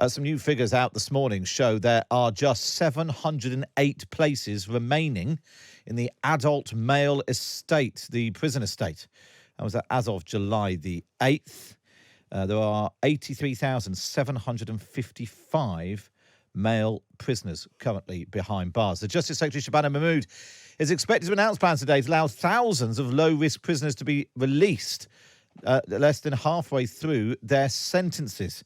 Some new figures out this morning show there are just 708 places remaining in the adult male estate, the prison estate. That was as of July the 8th. There are 83,755 male prisoners currently behind bars. The Justice Secretary, Shabana Mahmood, is expected to announce plans today to allow thousands of low-risk prisoners to be released less than halfway through their sentences.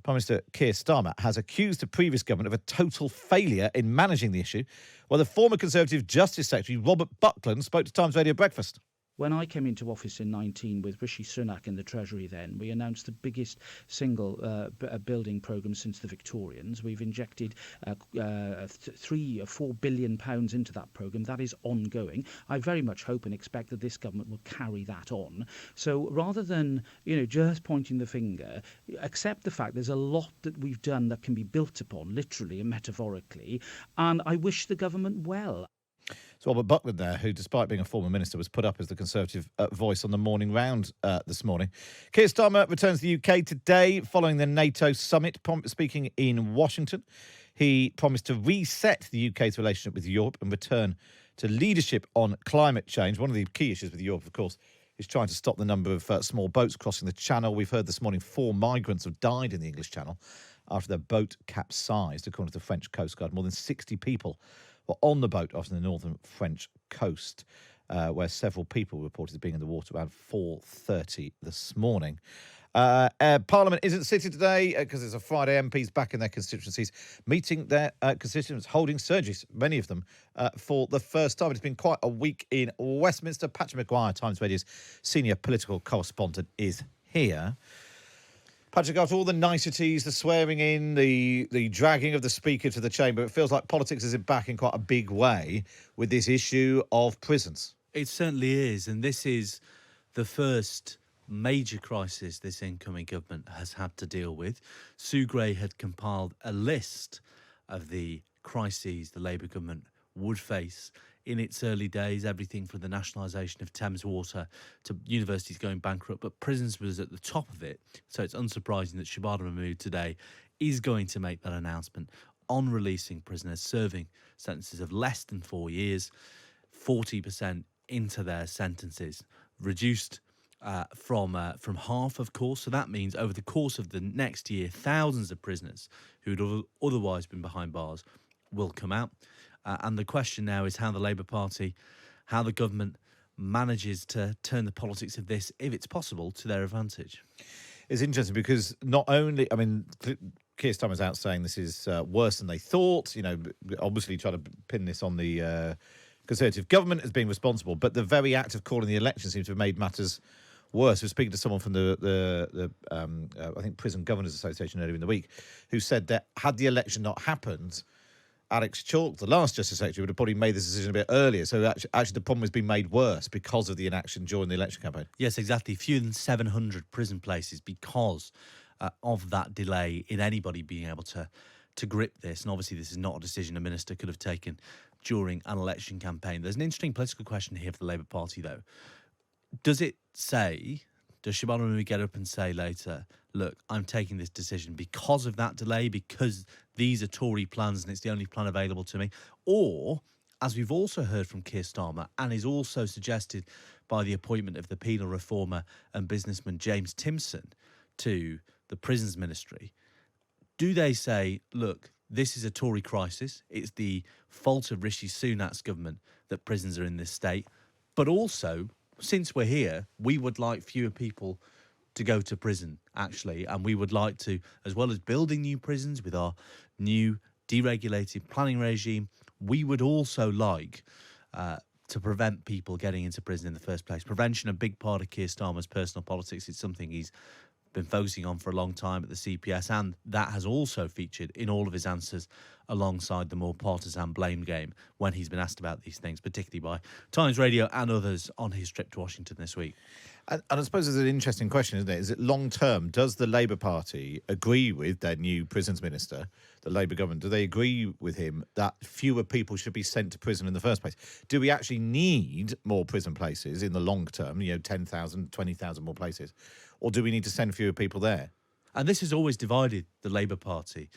Prime Minister Keir Starmer has accused the previous government of a total failure in managing the issue, while the former Conservative Justice Secretary, Robert Buckland, spoke to Times Radio Breakfast. When I came into office in 19 with Rishi Sunak in the Treasury then, we announced the biggest single building programme since the Victorians. We've injected £3 or £4 billion into that programme. That is ongoing. I very much hope and expect that this government will carry that on. So rather than just pointing the finger, accept the fact there's a lot that we've done that can be built upon, literally and metaphorically, and I wish the government well. It's Robert Buckland there, who, despite being a former minister, was put up as the Conservative voice on the morning round this morning. Keir Starmer returns to the UK today following the NATO summit, speaking in Washington. He promised to reset the UK's relationship with Europe and return to leadership on climate change. One of the key issues with Europe, of course, is trying to stop the number of small boats crossing the Channel. We've heard this morning 4 migrants have died in the English Channel after their boat capsized, according to the French Coast Guard. More than 60 people were on the boat off the northern French coast, where several people were reported being in the water around 4:30 this morning. Parliament isn't sitting today because it's a Friday. MPs back in their constituencies, meeting their constituents, holding surgeries, many of them, for the first time. It's been quite a week in Westminster. Patrick Maguire, Times Radio's senior political correspondent, is here. Patrick, after all the niceties, the swearing in, the dragging of the Speaker to the chamber, it feels like politics is back in quite a big way with this issue of prisons. It certainly is, and this is the first major crisis this incoming government has had to deal with. Sue Gray had compiled a list of the crises the Labour government would face in its early days, everything from the nationalisation of Thames Water to universities going bankrupt, but prisons was at the top of it. So it's unsurprising that Shabana Mahmood today is going to make that announcement on releasing prisoners serving sentences of less than 4 years, 40% into their sentences, reduced from half, of course. So that means over the course of the next year, thousands of prisoners who would otherwise been behind bars will come out. And the question now is how the Labour Party, how the government manages to turn the politics of this, if it's possible, to their advantage. It's interesting because not only, Keir Starmer's out saying this is worse than they thought, obviously trying to pin this on the Conservative government as being responsible, but the very act of calling the election seems to have made matters worse. I was speaking to someone from the I think Prison Governors Association earlier in the week, who said that had the election not happened, Alex Chalk, the last Justice Secretary, would have probably made this decision a bit earlier. So actually the problem has been made worse because of the inaction during the election campaign. Yes, exactly. Fewer than 700 prison places because of that delay in anybody being able to grip this. And obviously this is not a decision a minister could have taken during an election campaign. There's an interesting political question here for the Labour Party, though. Does Shabana Mahmood get up and say later, look, I'm taking this decision because of that delay, because these are Tory plans and it's the only plan available to me? Or, as we've also heard from Keir Starmer and is also suggested by the appointment of the penal reformer and businessman James Timpson to the Prisons Ministry, do they say, look, this is a Tory crisis, it's the fault of Rishi Sunak's government that prisons are in this state, but also, since we're here, we would like fewer people to go to prison, actually, and we would like to, as well as building new prisons with our new deregulated planning regime, we would also like to prevent people getting into prison in the first place. Prevention, a big part of Keir Starmer's personal politics. It's something he's been focusing on for a long time at the CPS, and that has also featured in all of his answers alongside the more partisan blame game when he's been asked about these things, particularly by Times Radio and others on his trip to Washington this week. And I suppose it's an interesting question, isn't it? Is it long term? Does the Labour Party agree with their new prisons minister, the Labour government? Do they agree with him that fewer people should be sent to prison in the first place? Do we actually need more prison places in the long term, 10,000, 20,000 more places? Or do we need to send fewer people there? And this has always divided the Labour Party.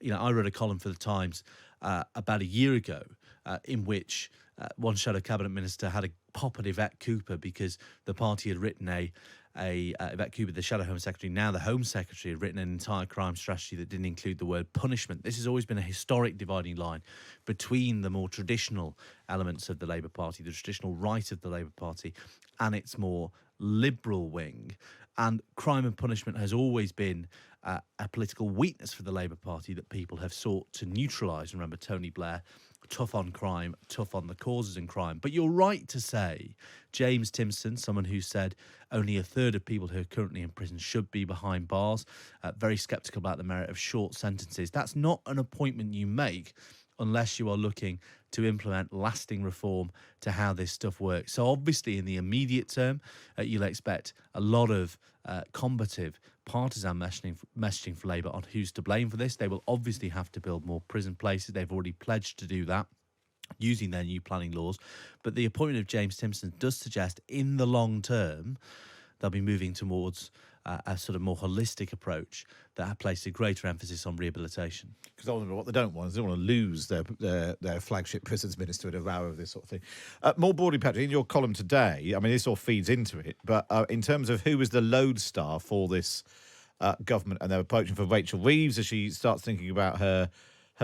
You know, I wrote a column for the Times about a year ago in which one shadow cabinet minister had a pop at Yvette Cooper because the party had written Yvette Cooper, the shadow Home Secretary, now the Home Secretary, had written an entire crime strategy that didn't include the word punishment. This has always been a historic dividing line between the more traditional elements of the Labour Party, the traditional right of the Labour Party, and its more liberal wing. And crime and punishment has always been a political weakness for the Labour Party that people have sought to neutralise. Remember, Tony Blair, tough on crime, tough on the causes in crime. But you're right to say James Timson, someone who said only a third of people who are currently in prison should be behind bars, very sceptical about the merit of short sentences. That's not an appointment you make unless you are looking to implement lasting reform to how this stuff works. So obviously in the immediate term, you'll expect a lot of combative partisan messaging for Labour on who's to blame for this. They will obviously have to build more prison places. They've already pledged to do that using their new planning laws. But the appointment of James Timson does suggest in the long term, they'll be moving towards a sort of more holistic approach that places a greater emphasis on rehabilitation. Because ultimately what they don't want is they don't want to lose their flagship prisons minister in a row of this sort of thing. More broadly, Patrick, in your column today, I mean, this all feeds into it, but in terms of who is the lodestar for this government, and they're approaching for Rachel Reeves as she starts thinking about her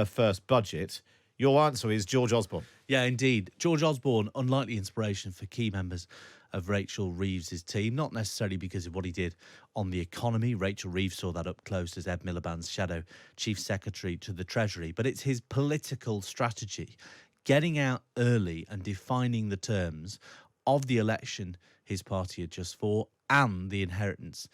first budget, your answer is George Osborne. Yeah, indeed. George Osborne, unlikely inspiration for key members of Rachel Reeves' team, not necessarily because of what he did on the economy. Rachel Reeves saw that up close as Ed Miliband's shadow chief secretary to the Treasury, but it's his political strategy, getting out early and defining the terms of the election his party had just fought and the inheritance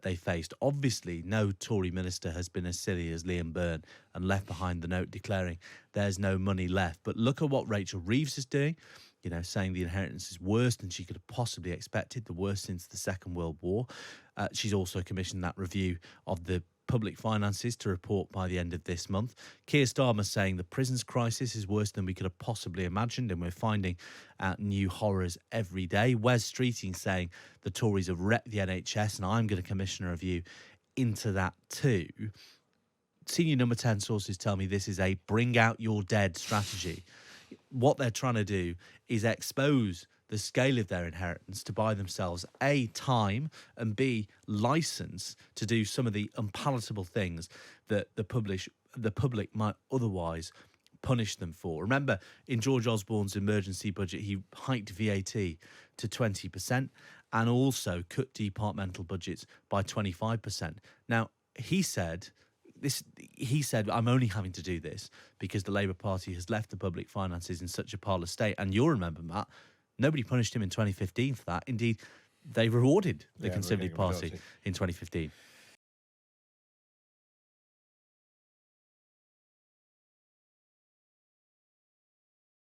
they faced. Obviously, no Tory minister has been as silly as Liam Byrne and left behind the note declaring there's no money left. But look at what Rachel Reeves is doing, you know, saying the inheritance is worse than she could have possibly expected, the worst since the Second World War. She's also commissioned that review of the public finances to report by the end of this month. Keir Starmer saying the prisons crisis is worse than we could have possibly imagined, and we're finding out new horrors every day. Wes Streeting saying the Tories have wrecked the NHS, and I'm going to commission a review into that too. Senior number 10 sources tell me this is a bring out your dead strategy. What they're trying to do is expose the scale of their inheritance to buy themselves A, time, and B, license to do some of the unpalatable things that the public might otherwise punish them for. Remember, in George Osborne's emergency budget, he hiked VAT to 20% and also cut departmental budgets by 25%. Now, he said, I'm only having to do this because the Labour Party has left the public finances in such a parlous state. And you'll remember, Matt, nobody punished him in 2015 for that. Indeed, they rewarded the Conservative Party in 2015.